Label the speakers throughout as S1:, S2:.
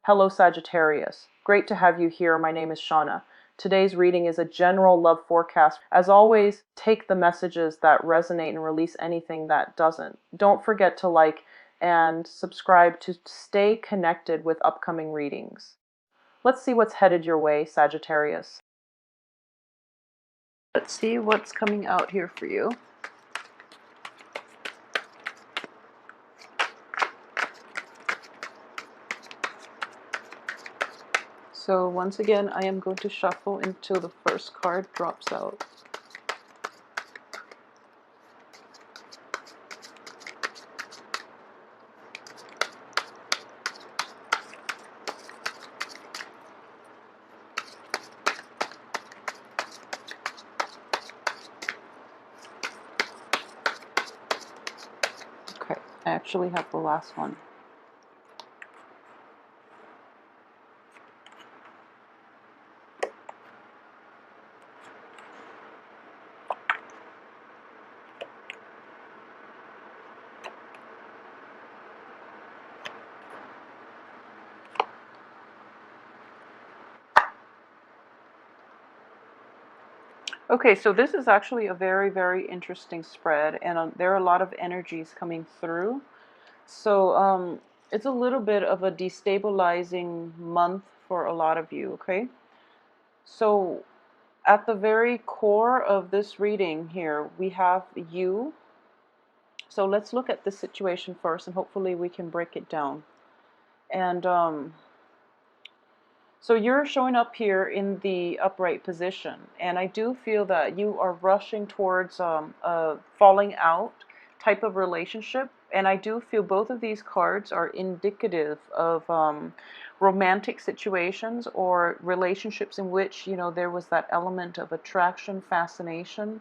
S1: Hello Sagittarius. Great to have you here. My name is Shauna. Today's reading is a general love forecast. As always, take the messages that resonate and release anything that doesn't. Don't forget to like and subscribe to stay connected with upcoming readings. Let's see what's headed your way, Sagittarius. Let's see what's coming out here for you. So once again, I am going to shuffle until the first card drops out. Okay, I actually have the last one. Okay, so this is actually a very, very interesting spread, and there are a lot of energies coming through. So it's a little bit of a destabilizing month for a lot of you, okay? So at the very core of this reading here, we have you. So let's look at this situation first, and hopefully we can break it down. And so you're showing up here in the upright position, and I do feel that you are rushing towards a falling out type of relationship, and I do feel both of these cards are indicative of romantic situations or relationships in which, you know, there was that element of attraction, fascination,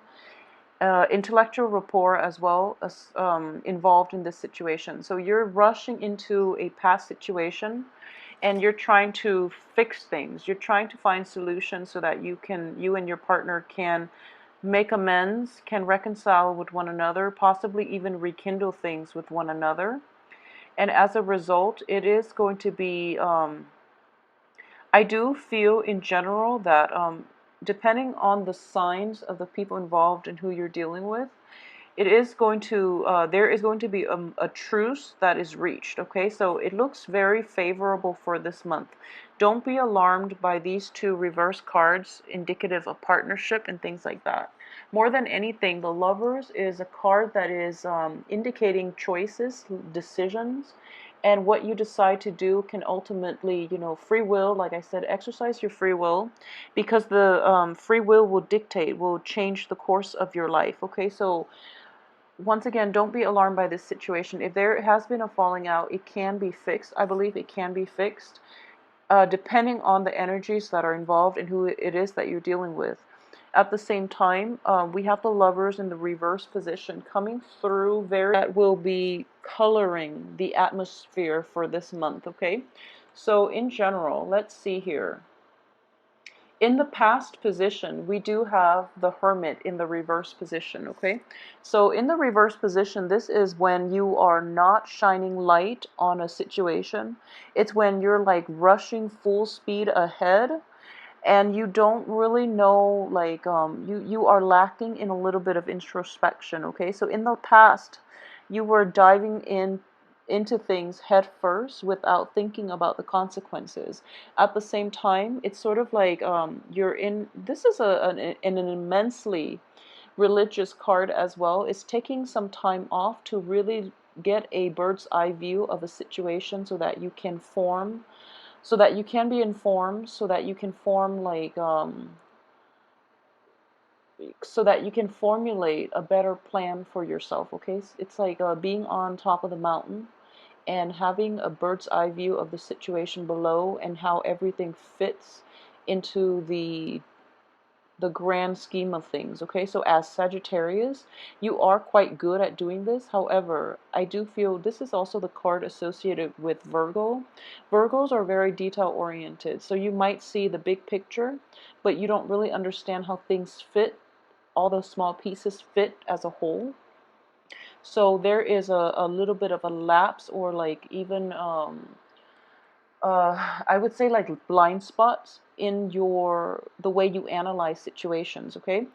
S1: intellectual rapport as well as involved in this situation. So you're rushing into a past situation and you're trying to fix things. You're trying to find solutions so that you and your partner can make amends, can reconcile with one another, possibly even rekindle things with one another. And as a result, it is going to be, I do feel in general that depending on the signs of the people involved and who you're dealing with, it is going to there is going to be a truce that is reached. Okay, so it looks very favorable for this month. Don't be alarmed by these two reverse cards indicative of partnership and things like that. More than anything, the Lovers is a card that is indicating choices, decisions, and what you decide to do can ultimately, you know, free will, like I said, exercise your free will, because the free will dictate, will change the course of your life. Okay, so once again, don't be alarmed by this situation. If there has been a falling out, it can be fixed. I believe it can be fixed, depending on the energies that are involved and who it is that you're dealing with. At the same time, we have the Lovers in the reverse position coming through that will be coloring the atmosphere for this month, okay? So in general, let's see here. In the past position, we do have the Hermit in the reverse position, okay? So in the reverse position, this is when you are not shining light on a situation. It's when you're like rushing full speed ahead and you don't really know, like, you are lacking in a little bit of introspection, okay? So in the past, you were diving into things head first without thinking about the consequences. At the same time, it's sort of like you're in, this is an immensely religious card as well. It's taking some time off to really get a bird's eye view of a situation so that you can form, so that you can be informed, so that you can form like so that you can formulate a better plan for yourself. Okay, it's like being on top of the mountain and having a bird's eye view of the situation below and how everything fits into the grand scheme of things. Okay, so as Sagittarius, you are quite good at doing this. However, I do feel this is also the card associated with Virgo. Virgos are very detail oriented, so you might see the big picture, but you don't really understand how things fit, all those small pieces fit as a whole. So there is a little bit of a lapse, or like even I would say like blind spots in the way you analyze situations, okay?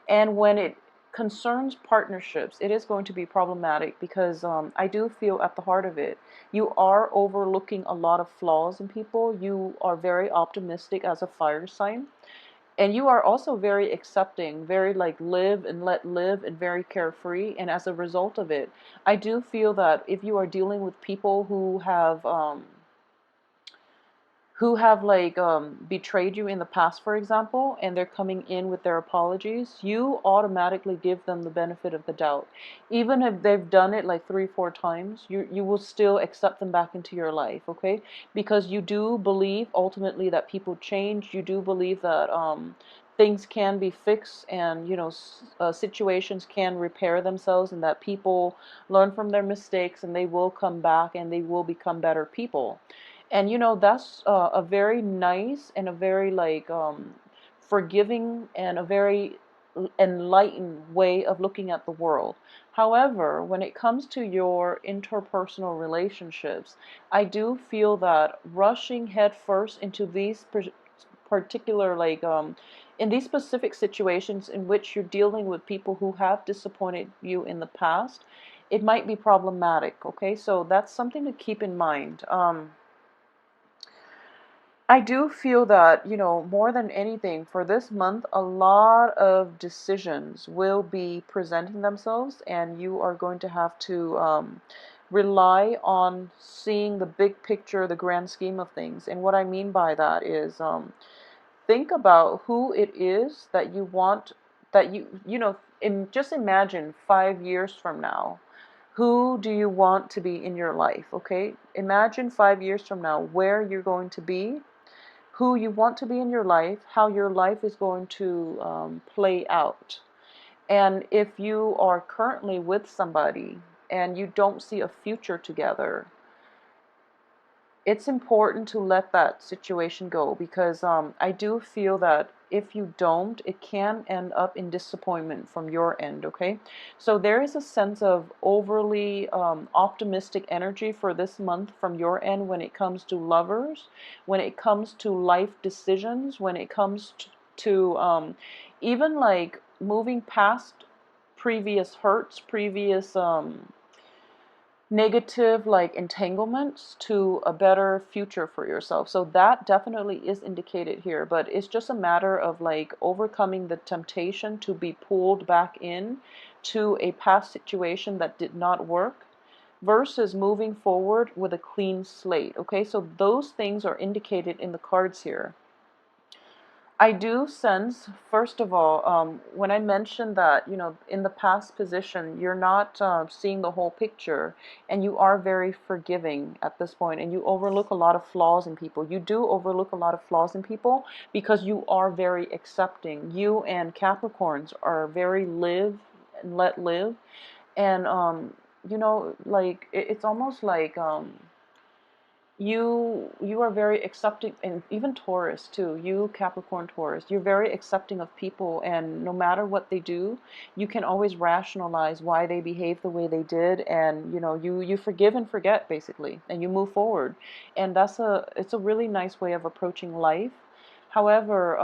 S1: And when it concerns partnerships, it is going to be problematic because I do feel at the heart of it, you are overlooking a lot of flaws in people. You are very optimistic as a fire sign. And you are also very accepting, very like live and let live and very carefree. And as a result of it, I do feel that if you are dealing with people who have like betrayed you in the past, for example, and they're coming in with their apologies, you automatically give them the benefit of the doubt. Even if they've done it like 3, 4 times, you will still accept them back into your life, okay? Because you do believe ultimately that people change. You do believe that things can be fixed, and situations can repair themselves, and that people learn from their mistakes and they will come back and they will become better people. And that's a very nice and a very like forgiving and a very enlightened way of looking at the world. However, when it comes to your interpersonal relationships, I do feel that rushing headfirst into these particular like in these specific situations in which you're dealing with people who have disappointed you in the past, it might be problematic. Okay, so that's something to keep in mind. I do feel that, more than anything, for this month, a lot of decisions will be presenting themselves, and you are going to have to rely on seeing the big picture, the grand scheme of things. And what I mean by that is think about who it is that you want, that just imagine 5 years from now. Who do you want to be in your life? Okay, imagine 5 years from now where you're going to be, who you want to be in your life, how your life is going to play out. And if you are currently with somebody and you don't see a future together, it's important to let that situation go, because I do feel that if you don't, it can end up in disappointment from your end, okay? So there is a sense of overly optimistic energy for this month from your end when it comes to lovers, when it comes to life decisions, when it comes to even like moving past previous hurts, previous negative like entanglements to a better future for yourself. So that definitely is indicated here, but it's just a matter of like overcoming the temptation to be pulled back in to a past situation that did not work versus moving forward with a clean slate. Okay, so those things are indicated in the cards here. I do sense, first of all, when I mentioned that, in the past position, you're not seeing the whole picture, and you are very forgiving at this point, and you overlook a lot of flaws in people. You do overlook a lot of flaws in people because you are very accepting. You and Capricorns are very live and let live, and like it's almost like you are very accepting. And even Taurus too, you Capricorn Taurus, you're very accepting of people, and no matter what they do, you can always rationalize why they behave the way they did, and you forgive and forget basically, and you move forward. And it's a really nice way of approaching life. However,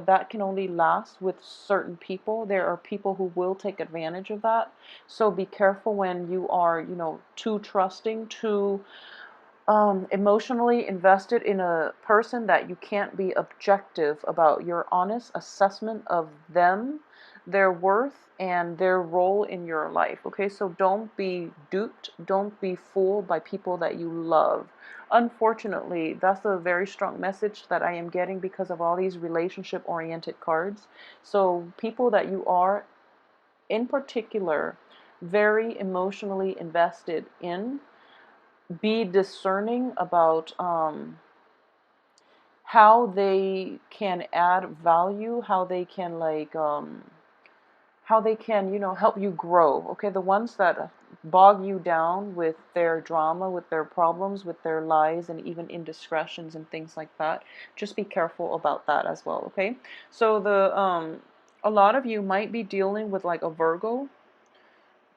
S1: that can only last with certain people. There are people who will take advantage of that. So be careful when you are, too trusting, too emotionally invested in a person, that you can't be objective about your honest assessment of them, their worth, and their role in your life. Okay, so don't be duped, don't be fooled by people that you love. Unfortunately, that's a very strong message that I am getting because of all these relationship oriented cards. So people that you are, in particular, very emotionally invested in, be discerning about how they can add value, how they can help you grow. Okay, the ones that bog you down with their drama, with their problems, with their lies, and even indiscretions and things like that, just be careful about that as well. Okay, so the a lot of you might be dealing with like a Virgo.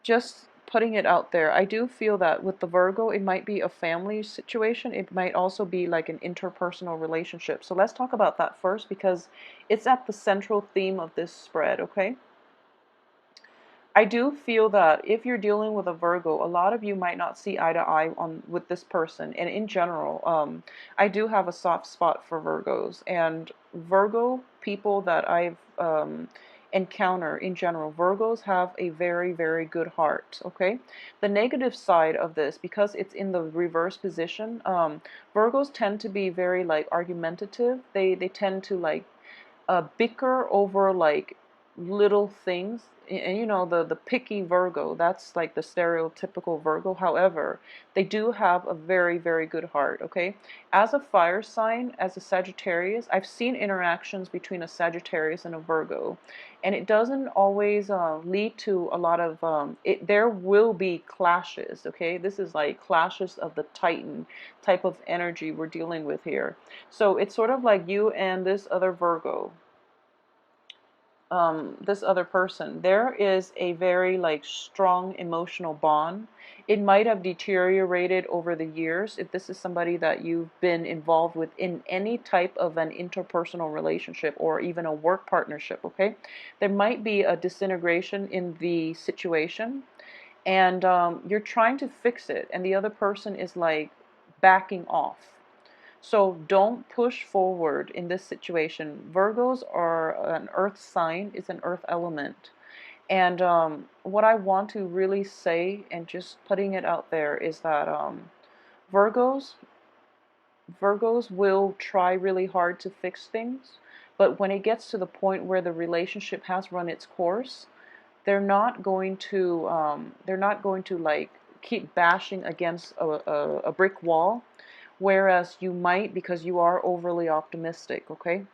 S1: Just putting it out there, I do feel that with the Virgo, it might be a family situation. It might also be like an interpersonal relationship. So let's talk about that first because it's at the central theme of this spread, okay? I do feel that if you're dealing with a Virgo, a lot of you might not see eye to eye on with this person. And in general, I do have a soft spot for Virgos. And Virgo people that I've encounter in general, Virgos have a very, very good heart. Okay, the negative side of this, because it's in the reverse position, Virgos tend to be very like argumentative. They tend to like bicker over like little things. And you know, the picky Virgo, that's like the stereotypical Virgo. However, they do have a very, very good heart. Okay, as a fire sign, as a Sagittarius, I've seen interactions between a Sagittarius and a Virgo, and it doesn't always lead to a lot of there will be clashes. Okay, this is like clashes of the Titan type of energy we're dealing with here. So it's sort of like you and this other Virgo, this other person, there is a very like strong emotional bond. It might have deteriorated over the years if this is somebody that you've been involved with in any type of an interpersonal relationship or even a work partnership. Okay, there might be a disintegration in the situation, and you're trying to fix it, and the other person is like backing off. So don't push forward in this situation. Virgos are an earth sign, it's an earth element. And what I want to really say, and just putting it out there, is that Virgos, Virgos will try really hard to fix things, but when it gets to the point where the relationship has run its course, they're not going to like keep bashing against a brick wall, whereas you might because you are overly optimistic. Okay,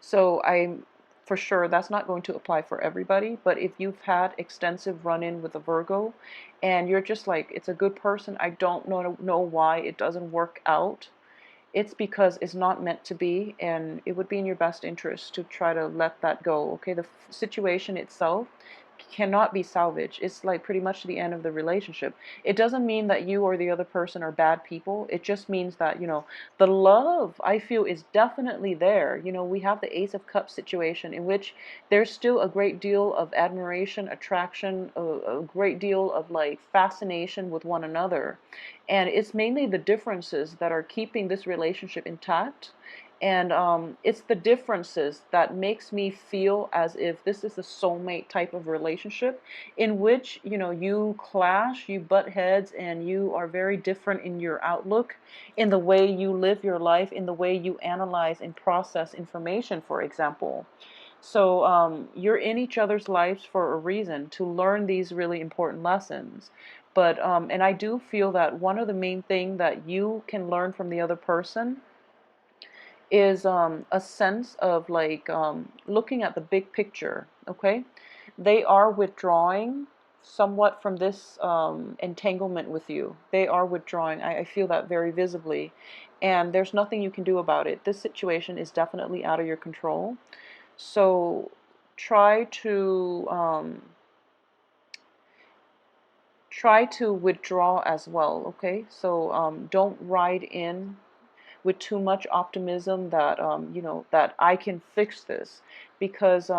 S1: so I'm for sure that's not going to apply for everybody, but if you've had extensive run-in with a Virgo and you're just like, it's a good person, I don't know why it doesn't work out, it's because it's not meant to be, and it would be in your best interest to try to let that go. Okay, the situation itself cannot be salvaged. It's like pretty much the end of the relationship. It doesn't mean that you or the other person are bad people. It just means that, you know, the love I feel is definitely there. You know, we have the Ace of Cups situation in which there's still a great deal of admiration, attraction, a great deal of like fascination with one another. And it's mainly the differences that are keeping this relationship intact. And it's the differences that makes me feel as if this is a soulmate type of relationship in which, you know, you clash, you butt heads, and you are very different in your outlook, in the way you live your life, in the way you analyze and process information, for example. So you're in each other's lives for a reason, to learn these really important lessons. But and I do feel that one of the main thing that you can learn from the other person is a sense of like looking at the big picture. Okay, they are withdrawing somewhat from this entanglement with you. They are withdrawing. I feel that very visibly, and there's nothing you can do about it. This situation is definitely out of your control. So try to withdraw as well. Okay, so don't ride in with too much optimism that you know, that I can fix this, because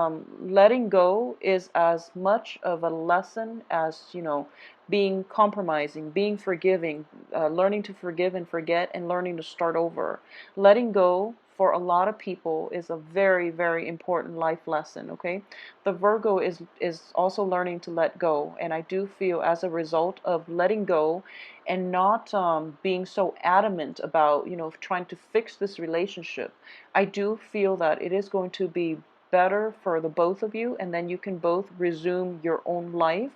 S1: letting go is as much of a lesson as, you know, being compromising, being forgiving, learning to forgive and forget, and learning to start over. Letting go for a lot of people is a very, very important life lesson. Okay, the Virgo is also learning to let go, and I do feel as a result of letting go and not being so adamant about, you know, trying to fix this relationship, I do feel that it is going to be better for the both of you, and then you can both resume your own life,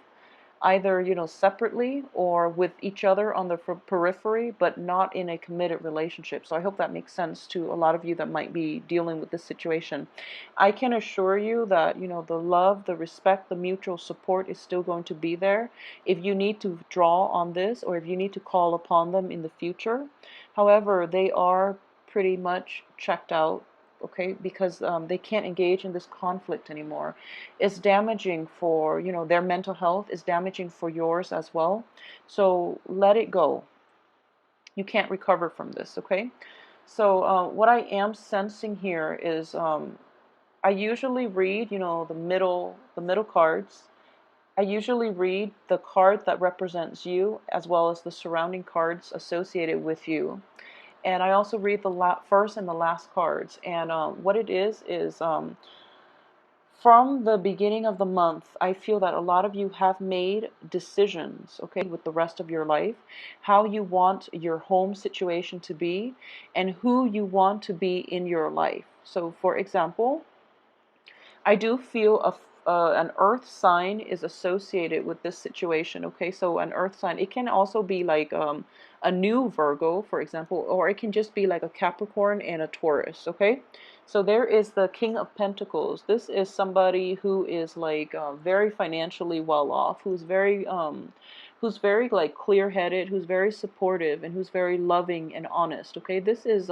S1: either, you know, separately or with each other on the periphery, but not in a committed relationship. So I hope that makes sense to a lot of you that might be dealing with this situation. I can assure you that, you know, the love, the respect, the mutual support is still going to be there if you need to draw on this, or if you need to call upon them in the future. However, they are pretty much checked out okay, because they can't engage in this conflict anymore. It's damaging for, their mental health, is damaging for yours as well. So let it go. You can't recover from this, okay? So what I am sensing here is I usually read, the middle cards. I usually read the card that represents you as well as the surrounding cards associated with you. And I also read the first and the last cards. And what it is from the beginning of the month, I feel that a lot of you have made decisions, okay, with the rest of your life, how you want your home situation to be and who you want to be in your life. So, for example, I do feel an earth sign is associated with this situation. Okay, so an earth sign, it can also be like a new Virgo, for example, or it can just be like a Capricorn and a Taurus. Okay, so there is the King of Pentacles. This is somebody who is like very financially well off, who's very like clear-headed, who's very supportive, and who's very loving and honest. Okay, this is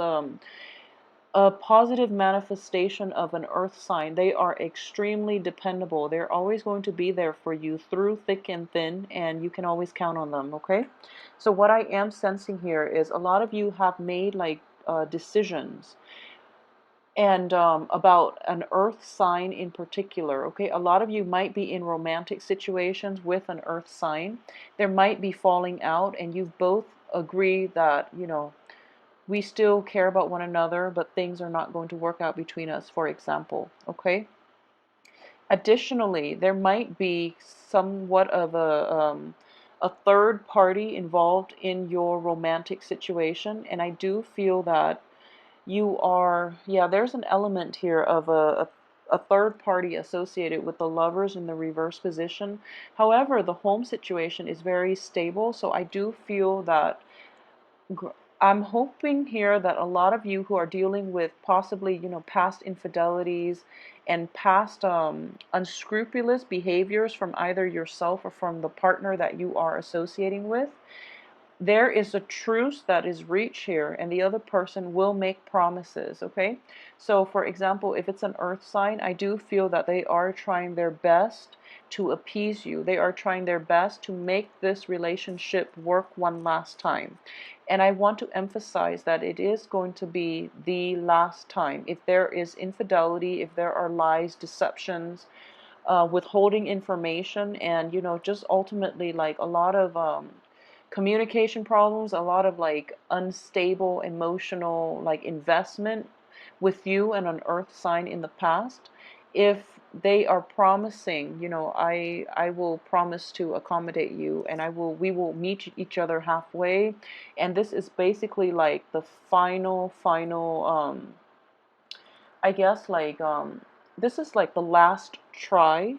S1: a positive manifestation of an earth sign. They are extremely dependable. They're always going to be there for you through thick and thin, and you can always count on them, okay? So what I am sensing here is a lot of you have made like decisions and about an earth sign in particular, okay? A lot of you might be in romantic situations with an earth sign. There might be falling out, and you've both agreed that, we still care about one another, but things are not going to work out between us, for example, okay? Additionally, there might be somewhat of a third party involved in your romantic situation, and I do feel that you are, yeah, there's an element here of a third party associated with the lovers in the reverse position. However, the home situation is very stable, so I do feel that I'm hoping here that a lot of you who are dealing with possibly, past infidelities and past unscrupulous behaviors from either yourself or from the partner that you are associating with, there is a truce that is reached here, and the other person will make promises, okay? So for example, if it's an earth sign, I do feel that they are trying their best to appease you. They are trying their best to make this relationship work one last time. And I want to emphasize that it is going to be the last time. If there is infidelity, if there are lies, deceptions, withholding information, and just ultimately like a lot of communication problems, a lot of like unstable emotional like investment with you and an earth sign in the past, if they are promising, I will promise to accommodate you, and we will meet each other halfway, and this is basically like the final I guess like this is like the last try.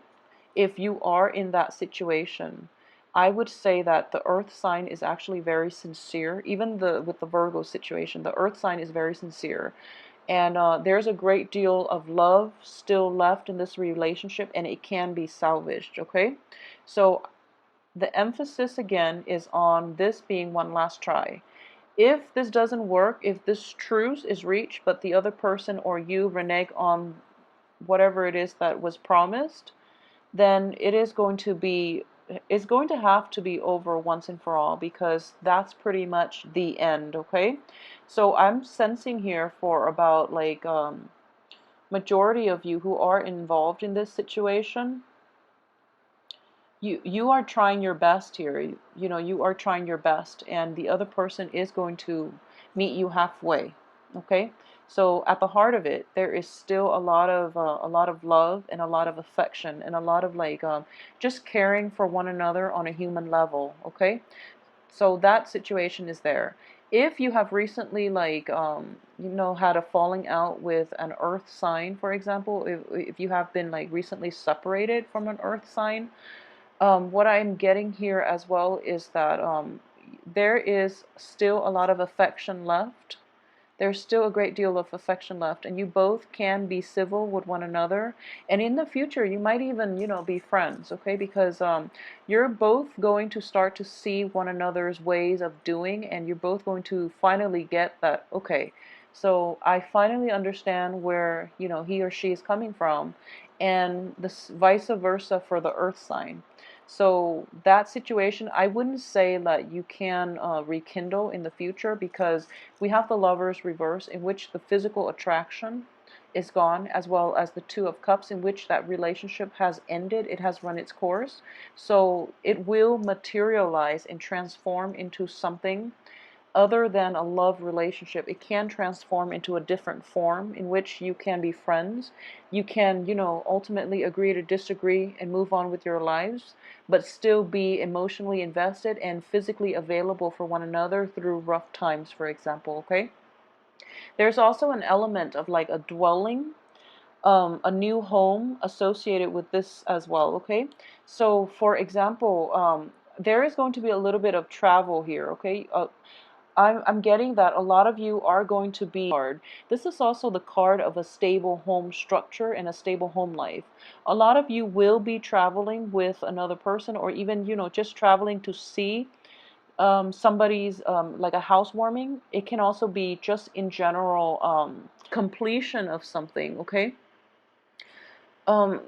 S1: If you are in that situation, I would say that the earth sign is actually very sincere. Even with the Virgo situation, the earth sign is very sincere. And there's a great deal of love still left in this relationship, and it can be salvaged, okay? So the emphasis again is on this being one last try. If this doesn't work, if this truce is reached, but the other person or you renege on whatever it is that was promised, then it's going to have to be over once and for all, because that's pretty much the end, okay? So I'm sensing here for about like majority of you who are involved in this situation, you are trying your best here. You are trying your best, and the other person is going to meet you halfway, okay? So at the heart of it, there is still a lot of love and a lot of affection and a lot of like just caring for one another on a human level, okay? So that situation is there. If you have recently like had a falling out with an earth sign, for example, if you have been like recently separated from an earth sign, what I'm getting here as well is that there is still a lot of affection left. There's still a great deal of affection left, and you both can be civil with one another. And in the future, you might even, be friends, okay? Because you're both going to start to see one another's ways of doing, and you're both going to finally get that, okay, So I finally understand where, he or she is coming from, and this vice versa for the earth sign. So that situation, I wouldn't say that you can rekindle in the future, because we have the lovers reverse, in which the physical attraction is gone, as well as the Two of Cups, in which that relationship has ended, it has run its course. So it will materialize and transform into something other than a love relationship. It can transform into a different form, in which you can be friends. You can, ultimately agree to disagree and move on with your lives, but still be emotionally invested and physically available for one another through rough times, for example, okay? There's also an element of like a dwelling, a new home associated with this as well, okay? So, for example, there is going to be a little bit of travel here, okay? I'm getting that a lot of you are going to be hard. This is also the card of a stable home structure and a stable home life. A lot of you will be traveling with another person, or even, just traveling to see somebody's, like a housewarming. It can also be just in general, completion of something, okay? Um,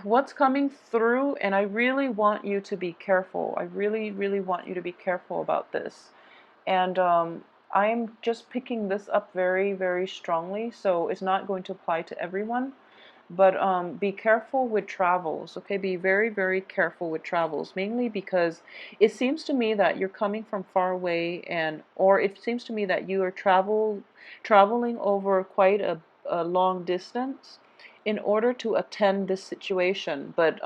S1: what's coming through, and I really want you to be careful. I really, really want you to be careful about this. And I'm just picking this up very, very strongly, so it's not going to apply to everyone. But be careful with travels, okay? Be very, very careful with travels, mainly because it seems to me that you're coming from far away, or it seems to me that you are traveling over quite a long distance in order to attend this situation. But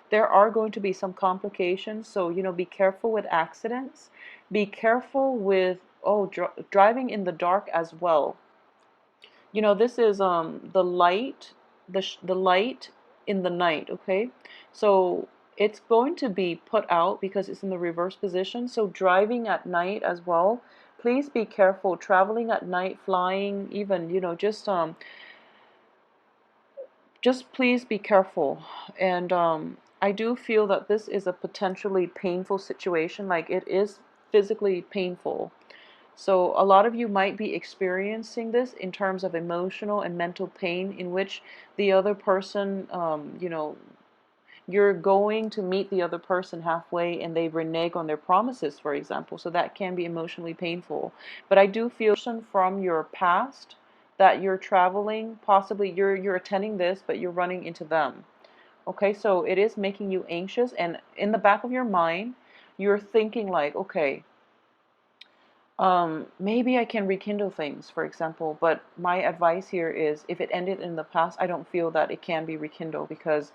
S1: there are going to be some complications, so be careful with accidents. Be careful with driving in the dark as well. This is the light, the light in the night, okay? So it's going to be put out because it's in the reverse position. So driving at night as well, please be careful. Traveling at night, flying, even, just please be careful. And I do feel that this is a potentially painful situation. Like, it is physically painful. So a lot of you might be experiencing this in terms of emotional and mental pain, in which the other person, you're going to meet the other person halfway and they renege on their promises, for example. So that can be emotionally painful. But I do feel from your past that you're traveling, possibly you're attending this, but you're running into them. Okay, so it is making you anxious, and in the back of your mind, you're thinking like, okay, maybe I can rekindle things, for example, but my advice here is, if it ended in the past, I don't feel that it can be rekindled, because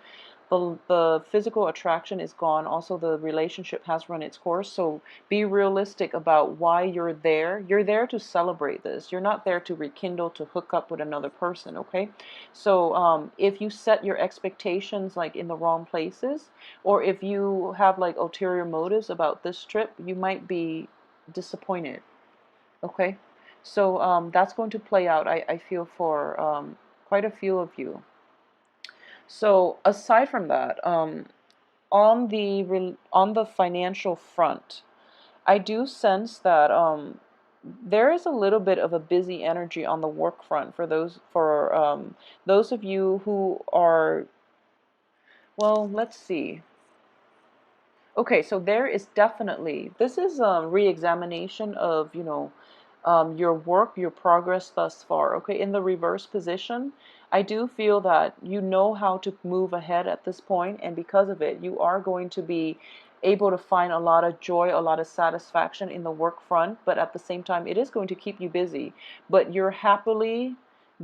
S1: the physical attraction is gone. Also, the relationship has run its course. So be realistic about why you're there. You're there to celebrate this. You're not there to rekindle, to hook up with another person, okay? So if you set your expectations like in the wrong places, or if you have like ulterior motives about this trip, you might be disappointed. Okay, so that's going to play out, I feel, for quite a few of you. So aside from that, on the financial front, I do sense that there is a little bit of a busy energy on the work front for those of you who are, well, let's see. Okay, so there is definitely, this is a re-examination of, your work, your progress thus far. Okay, in the reverse position, I do feel that you know how to move ahead at this point, and because of it, you are going to be able to find a lot of joy, a lot of satisfaction in the work front, but at the same time, it is going to keep you busy, but you're happily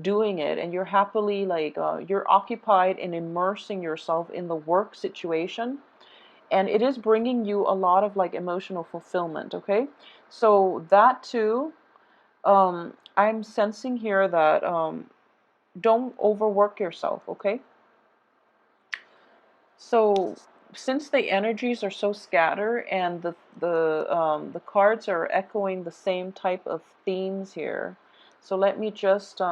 S1: doing it, and you're happily, like, you're occupied in immersing yourself in the work situation, and it is bringing you a lot of like emotional fulfillment, okay? So that too, I'm sensing here that don't overwork yourself, okay? So since the energies are so scattered, and the cards are echoing the same type of themes here, so let me just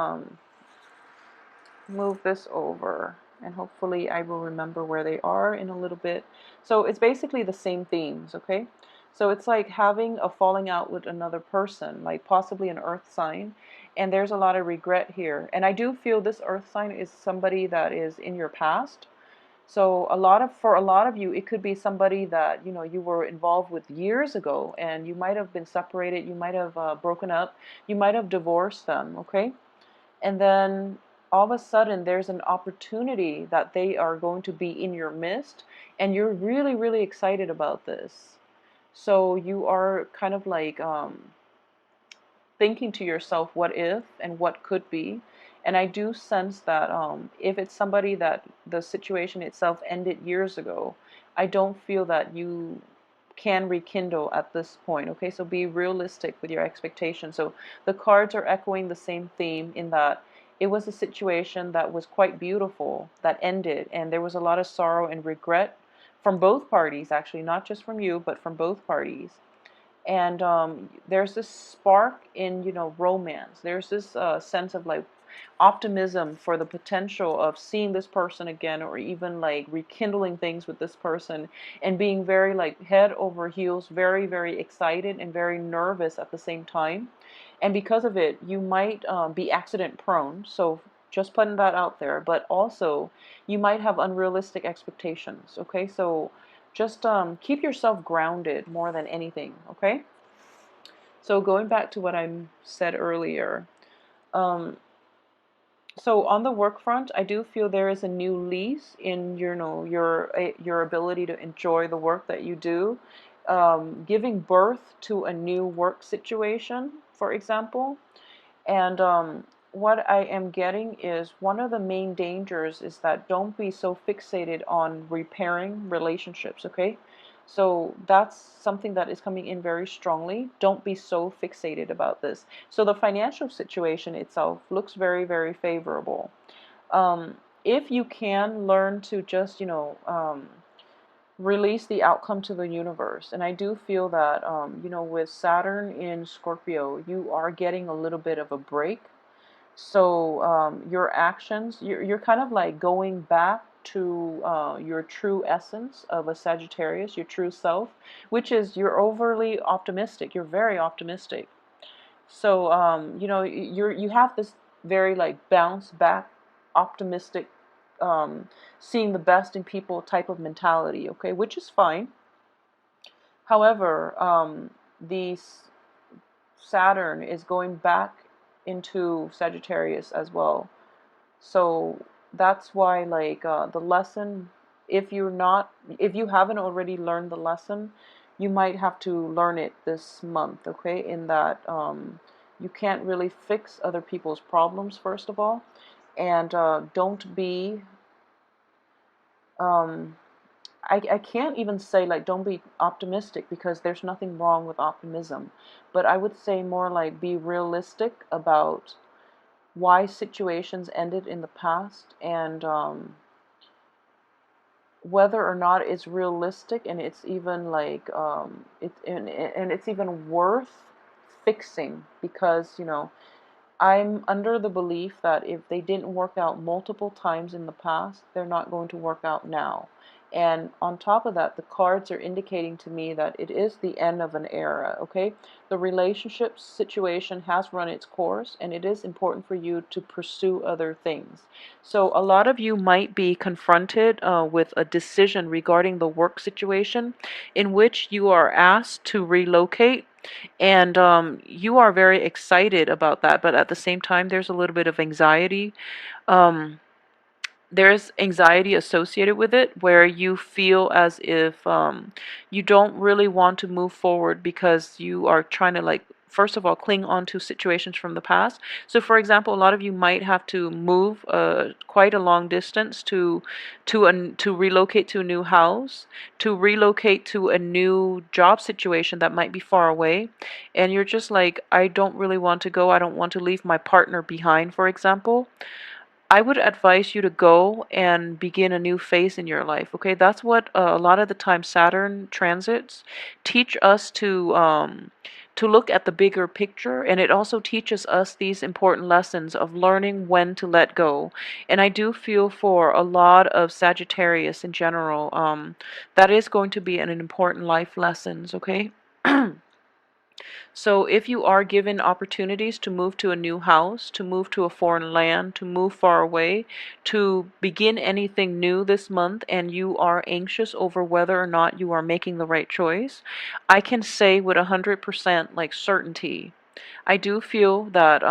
S1: move this over, and hopefully I will remember where they are in a little bit. So it's basically the same themes, okay? So it's like having a falling out with another person, like possibly an earth sign, and there's a lot of regret here. And I do feel this earth sign is somebody that is in your past. So for a lot of you, it could be somebody that, you were involved with years ago, and you might have been separated, you might have broken up, you might have divorced them, okay? And then all of a sudden there's an opportunity that they are going to be in your midst, and you're really, really excited about this. So you are kind of like thinking to yourself, what if and what could be. And I do sense that if it's somebody that the situation itself ended years ago, I don't feel that you can rekindle at this point. Okay, so be realistic with your expectations. So the cards are echoing the same theme in that it was a situation that was quite beautiful that ended, and there was a lot of sorrow and regret from both parties, actually, not just from you, but from both parties. And there's this spark in, romance. There's this sense of like optimism for the potential of seeing this person again, or even like rekindling things with this person, and being very like head over heels, very, very excited and very nervous at the same time. And because of it, you might be accident prone. So just putting that out there. But also, you might have unrealistic expectations. Okay, so just keep yourself grounded more than anything, okay? So going back to what I said earlier, um, so on the work front, I do feel there is a new lease in your ability to enjoy the work that you do, giving birth to a new work situation, for example. And what I am getting is one of the main dangers is that don't be so fixated on repairing relationships, okay? So that's something that is coming in very strongly. Don't be so fixated about this. So the financial situation itself looks very, very favorable. If you can learn to just, release the outcome to the universe. And I do feel that, with Saturn in Scorpio, you are getting a little bit of a break. So your actions, you're kind of like going back to your true essence of a Sagittarius, your true self, which is you're overly optimistic. You're very optimistic. So you have this very like bounce back, optimistic, seeing the best in people type of mentality. Okay, which is fine. However, the Saturn is going back into Sagittarius as well. So that's why, like, the lesson, if you haven't already learned the lesson, you might have to learn it this month, okay? In that you can't really fix other people's problems, first of all, and don't be, um, I can't even say like don't be optimistic, because there's nothing wrong with optimism, but I would say more like be realistic about why situations ended in the past, and whether or not it's realistic, and it's even like and it's even worth fixing, because I'm under the belief that if they didn't work out multiple times in the past, they're not going to work out now. And on top of that, the cards are indicating to me that it is the end of an era, okay? The relationship situation has run its course, and it is important for you to pursue other things. So a lot of you might be confronted with a decision regarding the work situation in which you are asked to relocate, and you are very excited about that, but at the same time, there's a little bit of anxiety. Um, there's anxiety associated with it, where you feel as if you don't really want to move forward, because you are trying to, like, first of all, cling on to situations from the past. So for example, a lot of you might have to move quite a long distance to relocate to a new house, to relocate to a new job situation that might be far away, and you're just like, I don't really want to go, I don't want to leave my partner behind, for example. I would advise you to go and begin a new phase in your life. Okay, that's what a lot of the time Saturn transits teach us to look at the bigger picture, and it also teaches us these important lessons of learning when to let go. And I do feel for a lot of Sagittarius in general, that is going to be an important life lessons. Okay. So if you are given opportunities to move to a new house, to move to a foreign land, to move far away, to begin anything new this month, and you are anxious over whether or not you are making the right choice, I can say with 100% like certainty, I do feel that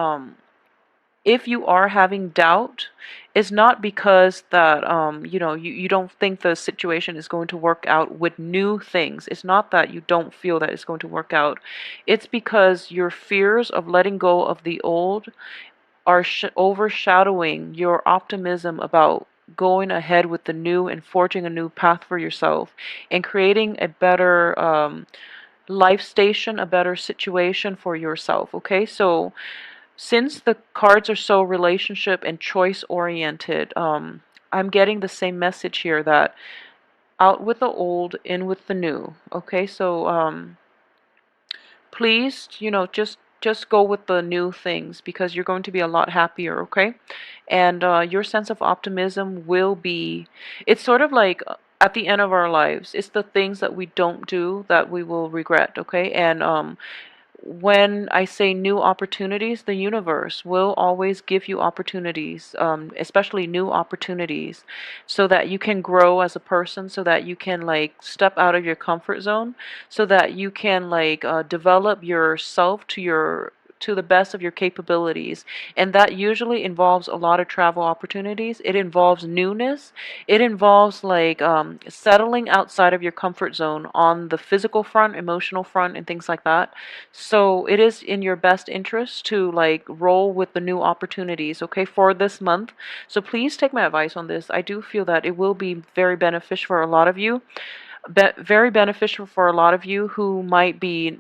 S1: if you are having doubt, it's not because that you don't think the situation is going to work out with new things. It's not that you don't feel that it's going to work out. It's because your fears of letting go of the old are overshadowing your optimism about going ahead with the new and forging a new path for yourself and creating a better life station, a better situation for yourself. Okay, so since the cards are so relationship and choice oriented, I'm getting the same message here that out with the old, in with the new. Okay, so please, just go with the new things because you're going to be a lot happier. Okay, and your sense of optimism will be. It's sort of like at the end of our lives. It's the things that we don't do that we will regret. Okay, and when I say new opportunities, the universe will always give you opportunities, especially new opportunities, so that you can grow as a person, so that you can like step out of your comfort zone, so that you can like develop yourself to the best of your capabilities. And that usually involves a lot of travel opportunities. It involves newness. It involves like settling outside of your comfort zone on the physical front, emotional front, and things like that. So it is in your best interest to like roll with the new opportunities, okay, for this month. So please take my advice on this. I do feel that it will be very beneficial for a lot of you. Very beneficial for a lot of you who might be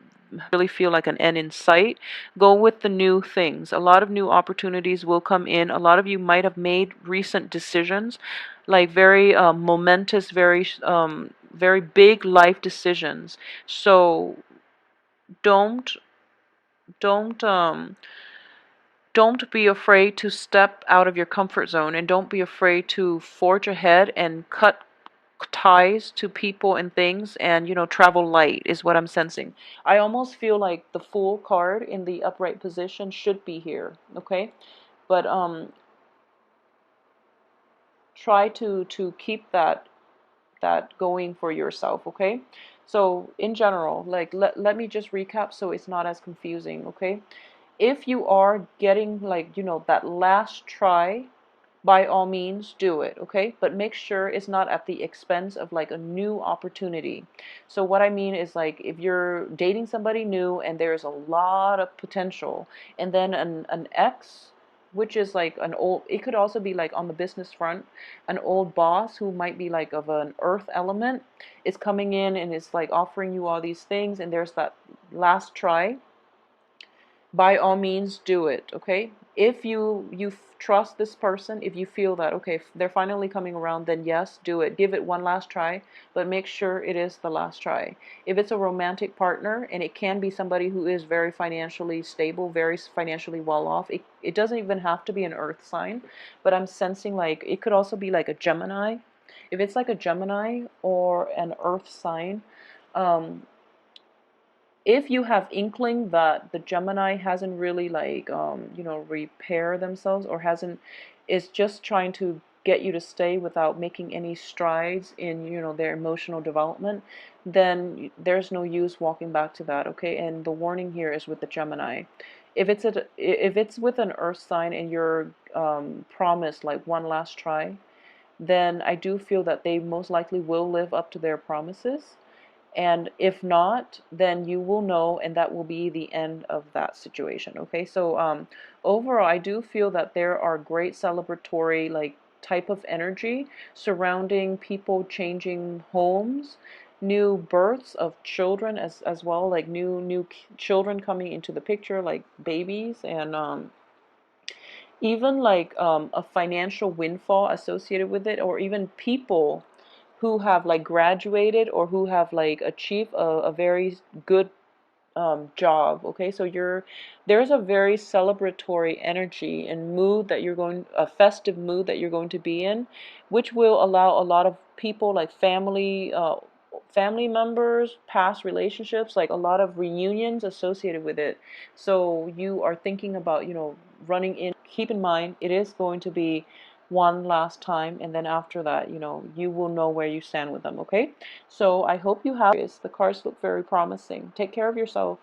S1: really feel like an end in sight. Go with the new things. A lot of new opportunities will come in. A lot of you might have made recent decisions, like very momentous, very big life decisions. So don't don't um don't be afraid to step out of your comfort zone, and don't be afraid to forge ahead and cut ties to people and things, and travel light is what I'm sensing. I almost feel like the Fool card in the upright position should be here, okay? But try to keep that going for yourself, okay? So in general, like let me just recap so it's not as confusing, okay? If you are getting like that last try, by all means do it, okay? But make sure it's not at the expense of like a new opportunity. So what I mean is, like, if you're dating somebody new and there's a lot of potential, and then an ex, which is like an old, it could also be like on the business front, an old boss who might be like of an earth element is coming in and is like offering you all these things, and there's that last try. By all means do it, okay? If you trust this person, if you feel that okay, they're finally coming around, then yes, do it. Give it one last try, but make sure it is the last try. If it's a romantic partner, and it can be somebody who is very financially stable, very financially well off, it doesn't even have to be an earth sign, but I'm sensing like it could also be like a Gemini. If it's like a Gemini or an earth sign, um, if you have inkling that the Gemini hasn't really like repair themselves, or hasn't, is just trying to get you to stay without making any strides in their emotional development, then there's no use walking back to that, okay? And the warning here is with the Gemini. If it's with an earth sign and you're promised like one last try, then I do feel that they most likely will live up to their promises. And if not, then you will know, and that will be the end of that situation. Okay, so overall, I do feel that there are great celebratory like type of energy surrounding people changing homes, new births of children as well, like new children coming into the picture, like babies, and even like a financial windfall associated with it, or even people who have like graduated or who have like achieved a very good job. Okay, so there's a very celebratory energy and mood that you're going, a festive mood that you're going to be in, which will allow a lot of people, like family members, past relationships, like a lot of reunions associated with it. So you are thinking about, running in. Keep in mind, it is going to be one last time, and then after that, you will know where you stand with them, okay? So I hope you have. The cards look very promising. Take care of yourself.